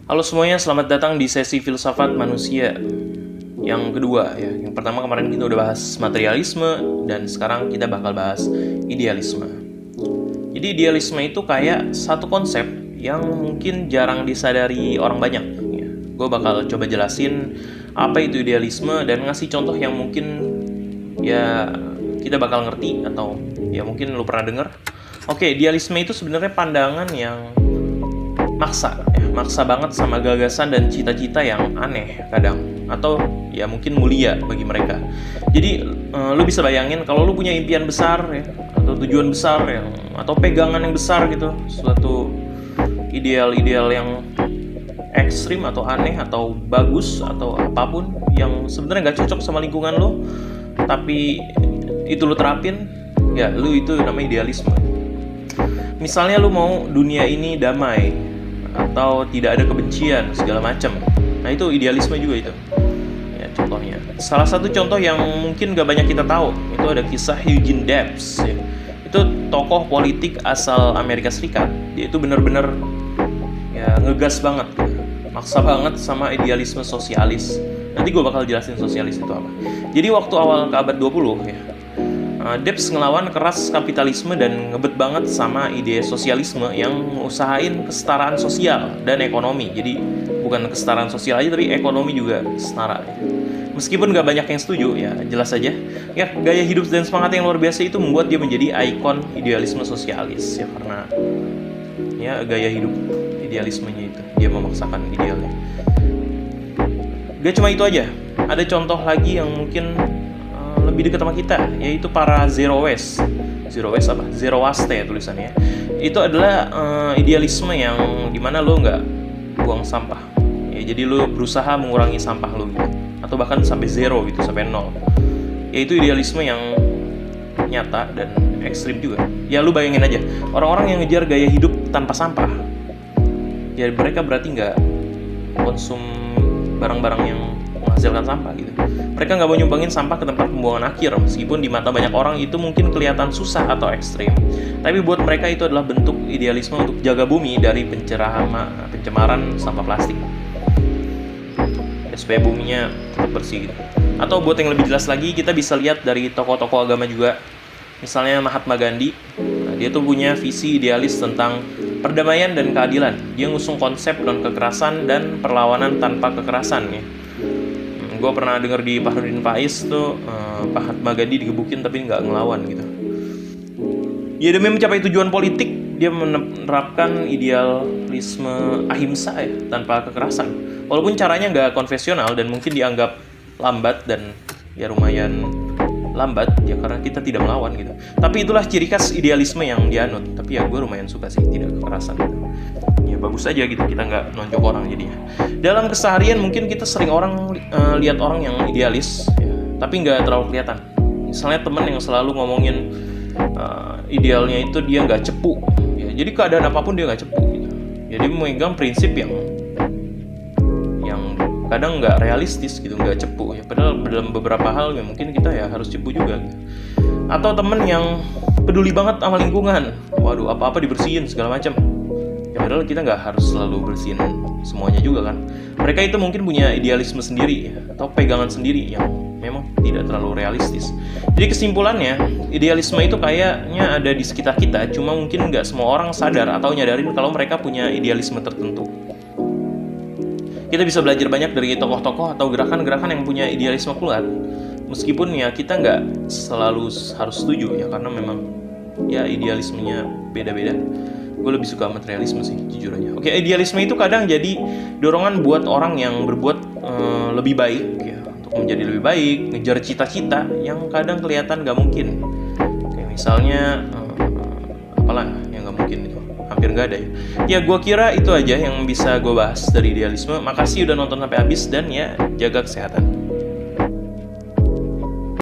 Halo semuanya, selamat datang di sesi filsafat manusia yang kedua ya. Yang pertama kemarin kita udah bahas materialisme dan sekarang kita bakal bahas idealisme. Jadi idealisme itu kayak satu konsep yang mungkin jarang disadari orang banyak ya. Gue bakal coba jelasin apa itu idealisme dan ngasih contoh yang mungkin ya kita bakal ngerti atau ya mungkin lu pernah denger. Oke, idealisme itu sebenarnya pandangan yang maksa banget sama gagasan dan cita-cita yang aneh kadang atau ya mungkin mulia bagi mereka. Jadi lu bisa bayangin kalau lu punya impian besar ya atau tujuan besar yang atau pegangan yang besar gitu, suatu ideal-ideal yang ekstrim atau aneh atau bagus atau apapun yang sebenarnya nggak cocok sama lingkungan lu, tapi itu lu terapin, ya lu itu namanya idealisme. Misalnya lu mau dunia ini damai atau tidak ada kebencian segala macam. Nah itu idealisme juga itu. Ya contohnya. Salah satu contoh yang mungkin gak banyak kita tahu itu ada kisah Eugene Debs. Ya. Itu tokoh politik asal Amerika Serikat. Dia itu benar-benar ya ngegas banget, maksa banget sama idealisme sosialis. Nanti gue bakal jelasin sosialis itu apa. Jadi waktu awal ke abad 20 ya, Debs ngelawan keras kapitalisme dan ngebet banget sama ide sosialisme yang usahain kesetaraan sosial dan ekonomi. Jadi bukan kesetaraan sosial aja tapi ekonomi juga setara. Meskipun gak banyak yang setuju, ya jelas aja ya gaya hidup dan semangat yang luar biasa itu membuat dia menjadi ikon idealisme sosialis ya, karena ya gaya hidup idealismenya itu dia memaksakan idealnya. Gak cuma itu aja, ada contoh lagi yang mungkin lebih dekat sama kita, yaitu para zero waste apa? Zero waste ya tulisannya. Itu adalah idealisme yang dimana lo nggak buang sampah. Ya, jadi lo berusaha mengurangi sampah lo gitu. Atau bahkan sampai zero gitu, sampai nol. Yaitu idealisme yang nyata dan ekstrim juga. Ya lo bayangin aja, orang-orang yang ngejar gaya hidup tanpa sampah, ya mereka berarti nggak konsum barang-barang yang menghasilkan sampah gitu. Mereka nggak mau nyumbangin sampah ke tempat pembuangan akhir, meskipun di mata banyak orang itu mungkin kelihatan susah atau ekstrim. Tapi buat mereka itu adalah bentuk idealisme untuk jaga bumi dari pencemaran sampah plastik. Ya, supaya buminya tetap bersih gitu. Atau buat yang lebih jelas lagi, kita bisa lihat dari tokoh-tokoh agama juga. Misalnya Mahatma Gandhi, dia tuh punya visi idealis tentang perdamaian dan keadilan. Dia ngusung konsep non-kekerasan dan perlawanan tanpa kekerasan ya. Gue pernah denger di Fahrudin Faiz tuh Mahatma Gandhi digebukin tapi nggak ngelawan gitu. Ya demi mencapai tujuan politik, dia menerapkan idealisme ahimsa ya, tanpa kekerasan. Walaupun caranya nggak konvensional dan mungkin dianggap lambat dan ya lumayan lambat ya karena kita tidak melawan gitu. Tapi itulah ciri khas idealisme yang dianut. Tapi ya gue lumayan suka sih, tidak kekerasan gitu. Ya bagus aja gitu, kita nggak nonjok orang jadinya. Dalam keseharian mungkin kita sering lihat orang yang idealis ya, tapi nggak terlalu kelihatan. Misalnya temen yang selalu ngomongin idealnya itu dia nggak cepu ya, jadi keadaan apapun dia nggak cepu gitu. Jadi memegang prinsip yang kadang nggak realistis gitu, nggak cepu ya, padahal dalam beberapa hal ya mungkin kita ya harus cepu juga gitu. Atau temen yang peduli banget sama lingkungan, waduh apa-apa dibersihin segala macam ya, padahal kita nggak harus selalu bersihin semuanya juga kan. Mereka itu mungkin punya idealisme sendiri ya, atau pegangan sendiri yang memang tidak terlalu realistis. Jadi kesimpulannya, idealisme itu kayaknya ada di sekitar kita, cuma mungkin nggak semua orang sadar atau nyadarin kalau mereka punya idealisme tertentu. Kita bisa belajar banyak dari tokoh-tokoh atau gerakan-gerakan yang punya idealisme kuat. Meskipun ya kita nggak selalu harus setuju ya, karena memang ya idealismenya beda-beda. Gue lebih suka materialisme sih jujur aja. Oke, idealisme itu kadang jadi dorongan buat orang yang berbuat lebih baik ya, untuk menjadi lebih baik, ngejar cita-cita yang kadang kelihatan nggak mungkin. Kayak misalnya apalah yang nggak mungkin itu, hampir nggak ada ya. Ya gue kira itu aja yang bisa gue bahas dari idealisme. Makasih udah nonton sampai habis dan ya jaga kesehatan.